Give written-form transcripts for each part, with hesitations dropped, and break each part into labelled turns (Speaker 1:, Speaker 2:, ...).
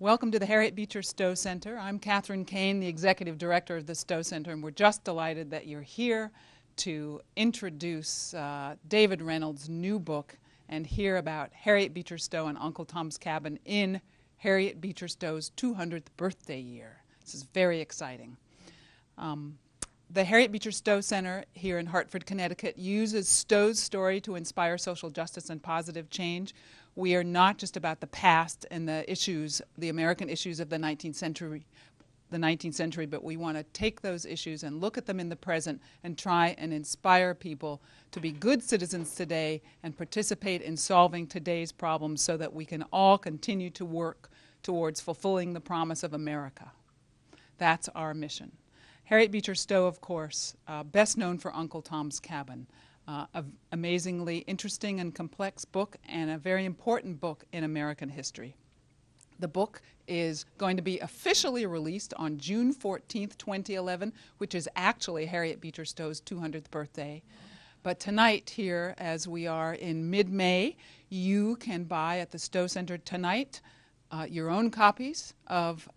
Speaker 1: Welcome to the Harriet Beecher Stowe Center. I'm Catherine Kane, the Executive Director of the Stowe Center, and we're just delighted that you're here to introduce David Reynolds' new book and hear about Harriet Beecher Stowe and Uncle Tom's Cabin in Harriet Beecher Stowe's 200th birthday year. This is very exciting. The Harriet Beecher Stowe Center here in Hartford, Connecticut uses Stowe's story to inspire social justice and positive change. We are not just about the past and the issues, the American issues of the 19th century, but we want to take those issues and look at them in the present and try and inspire people to be good citizens today and participate in solving today's problems so that we can all continue to work towards fulfilling the promise of America. That's our mission. Harriet Beecher Stowe, of course, best known for Uncle Tom's Cabin. An amazingly interesting and complex book and a very important book in American history. The book is going to be officially released on June 14th, 2011, which is actually Harriet Beecher Stowe's 200th birthday. But tonight here, as we are in mid-May, you can buy at the Stowe Center tonight your own copies of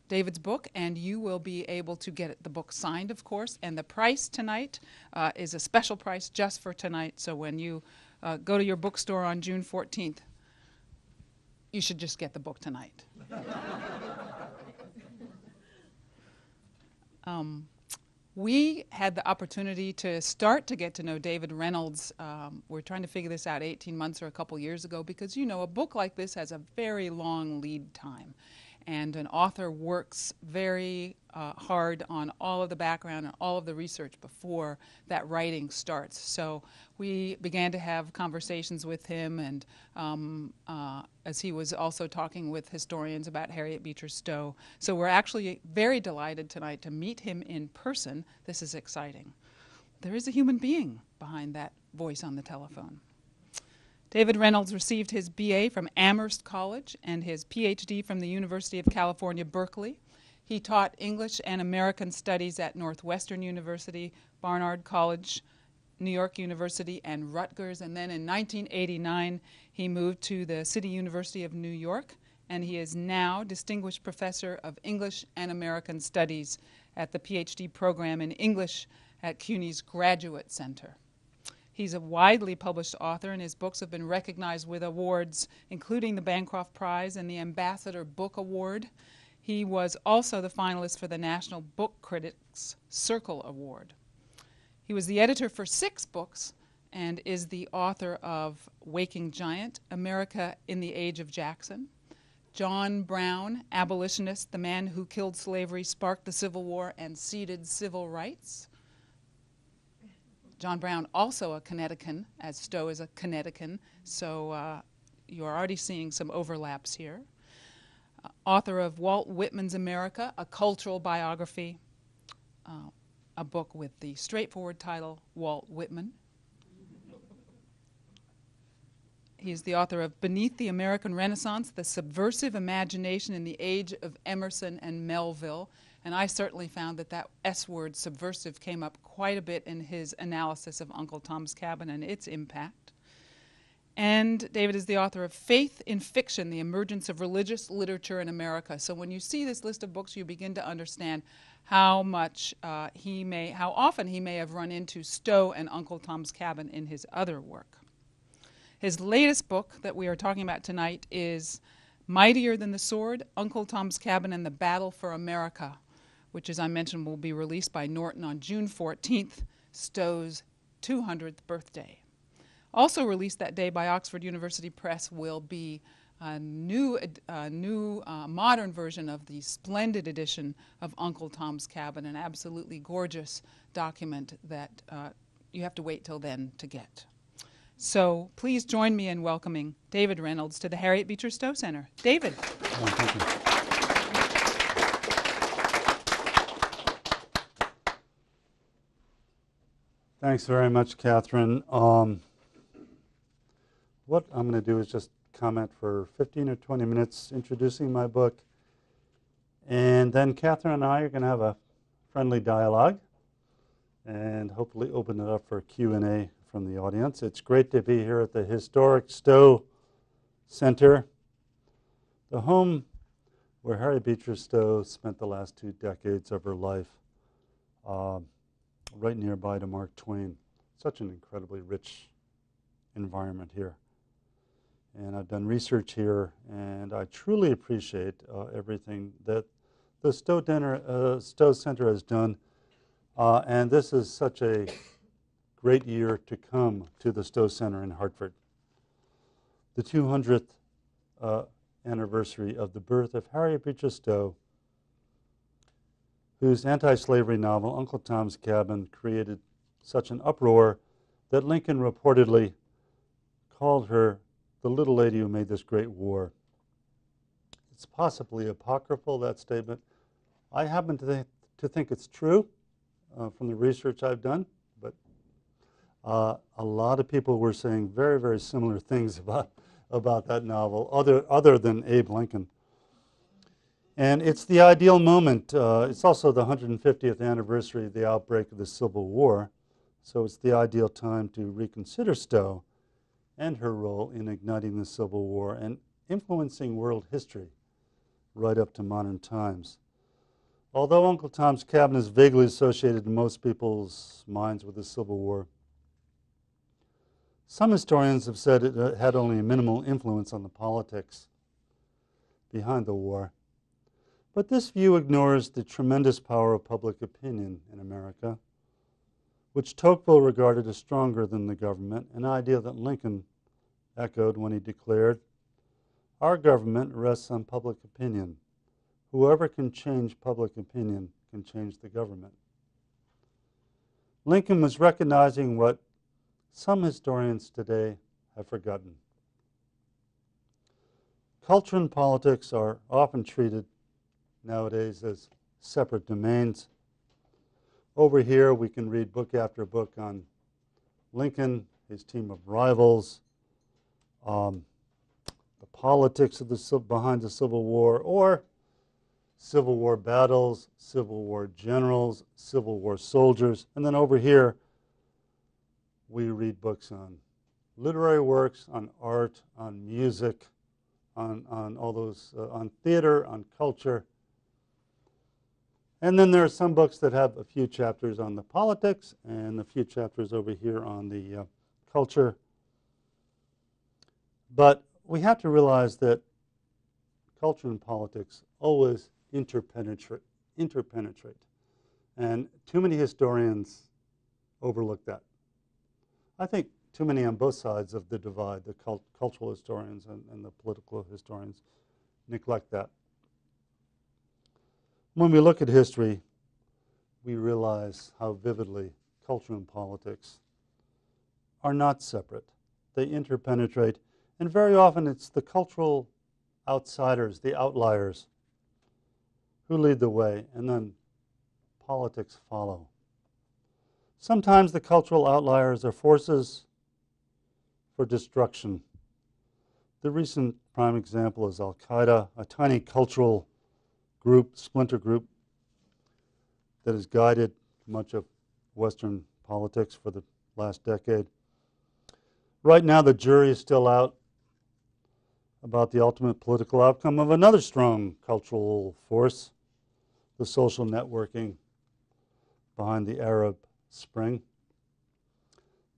Speaker 1: David's book, and you will be able to get the book signed, of course, and the price tonight is a special price just for tonight, so when you go to your bookstore on June 14th, you should just get the book tonight. We had the opportunity to start to get to know David Reynolds. We're trying to figure this out 18 months or a couple years ago because, you know, a book like this has a very long lead time. And an author works very hard on all of the background and all of the research before that writing starts. So we began to have conversations with him, and as he was also talking with historians about Harriet Beecher Stowe. So we're actually very delighted tonight to meet him in person. This is exciting. There is a human being behind that voice on the telephone. David Reynolds received his BA from Amherst College and his PhD from the University of California, Berkeley. He taught English and American Studies at Northwestern University, Barnard College, New York University, and Rutgers. And then in 1989, he moved to the City University of New York, and he is now Distinguished Professor of English and American Studies at the PhD program in English at CUNY's Graduate Center. He's a widely published author, and his books have been recognized with awards, including the Bancroft Prize and the Ambassador Book Award. He was also the finalist for the National Book Critics Circle Award. He was the editor for 6 books and is the author of Waking Giant, America in the Age of Jackson, John Brown, Abolitionist, the Man Who Killed Slavery, Sparked the Civil War, and Ceded Civil Rights. John Brown, also a Connecticut, as Stowe is a Connecticut, so you are already seeing some overlaps here. Author of Walt Whitman's America, a Cultural Biography, a book with the straightforward title, Walt Whitman. He's the author of Beneath the American Renaissance, The Subversive Imagination in the Age of Emerson and Melville. And I certainly found that that S word, subversive, came up quite a bit in his analysis of Uncle Tom's Cabin and its impact. And David is the author of Faith in Fiction, The Emergence of Religious Literature in America. So when you see this list of books, you begin to understand how often he may have run into Stowe and Uncle Tom's Cabin in his other work. His latest book that we are talking about tonight is Mightier Than the Sword, Uncle Tom's Cabin and the Battle for America, which, as I mentioned, will be released by Norton on June 14th, Stowe's 200th birthday. Also released that day by Oxford University Press will be a new modern version of the splendid edition of Uncle Tom's Cabin, an absolutely gorgeous document that you have to wait till then to get. So please join me in welcoming David Reynolds to the Harriet Beecher Stowe Center. David.
Speaker 2: Oh, thank you. Thanks very much, Catherine. What I'm going to do is just comment for 15 or 20 minutes introducing my book, and then Catherine and I are going to have a friendly dialogue and hopefully open it up for Q&A from the audience. It's great to be here at the historic Stowe Center, the home where Harriet Beecher Stowe spent the last 2 decades of her life, right nearby to Mark Twain. Such an incredibly rich environment here. And I've done research here, and I truly appreciate everything that the Stowe Center has done. And this is such a great year to come to the Stowe Center in Hartford. The 200th anniversary of the birth of Harriet Beecher Stowe, whose anti-slavery novel, Uncle Tom's Cabin, created such an uproar that Lincoln reportedly called her the little lady who made this great war. It's possibly apocryphal, that statement. I happen to think it's true from the research I've done, but a lot of people were saying very, very similar things about that novel, other than Abe Lincoln. And it's the ideal moment. It's also the 150th anniversary of the outbreak of the Civil War, so it's the ideal time to reconsider Stowe and her role in igniting the Civil War and influencing world history right up to modern times. Although Uncle Tom's Cabin is vaguely associated in most people's minds with the Civil War, some historians have said it had only a minimal influence on the politics behind the war. But this view ignores the tremendous power of public opinion in America, which Tocqueville regarded as stronger than the government, an idea that Lincoln echoed when he declared, "Our government rests on public opinion. Whoever can change public opinion can change the government." Lincoln was recognizing what some historians today have forgotten. Culture and politics are often treated nowadays as separate domains. Over here we can read book after book on Lincoln, his team of rivals, the politics of behind the Civil War, or Civil War battles, Civil War generals, Civil War soldiers. And then over here we read books on literary works, on art, on music, on all those, on theater, on culture. And then there are some books that have a few chapters on the politics and a few chapters over here on the culture. But we have to realize that culture and politics always interpenetrate. And too many historians overlook that. I think too many on both sides of the divide, the cultural historians and the political historians, neglect that. When we look at history, we realize how vividly culture and politics are not separate. They interpenetrate, and very often it's the cultural outsiders, the outliers, who lead the way, and then politics follow. Sometimes the cultural outliers are forces for destruction. The recent prime example is Al-Qaeda, a tiny cultural group, splinter group, that has guided much of Western politics for the last decade. Right now, the jury is still out about the ultimate political outcome of another strong cultural force, the social networking behind the Arab Spring.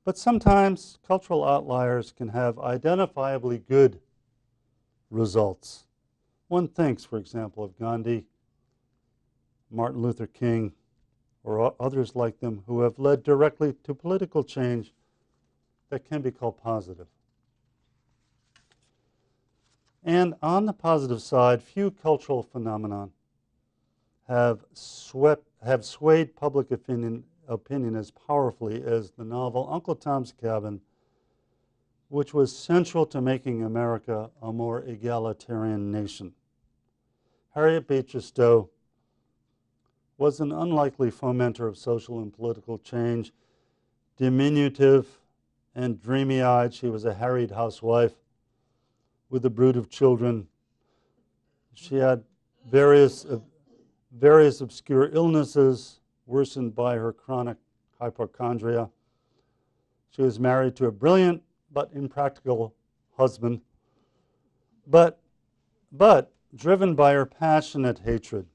Speaker 2: But sometimes cultural outliers can have identifiably good results. One thinks, for example, of Gandhi, Martin Luther King, or others like them who have led directly to political change that can be called positive. And on the positive side, few cultural phenomena have swayed public opinion as powerfully as the novel Uncle Tom's Cabin, which was central to making America a more egalitarian nation. Harriet Beecher Stowe was an unlikely fomenter of social and political change. Diminutive and dreamy-eyed, she was a harried housewife with a brood of children. She had various obscure illnesses worsened by her chronic hypochondria. She was married to a brilliant but impractical husband. But driven by her passionate hatred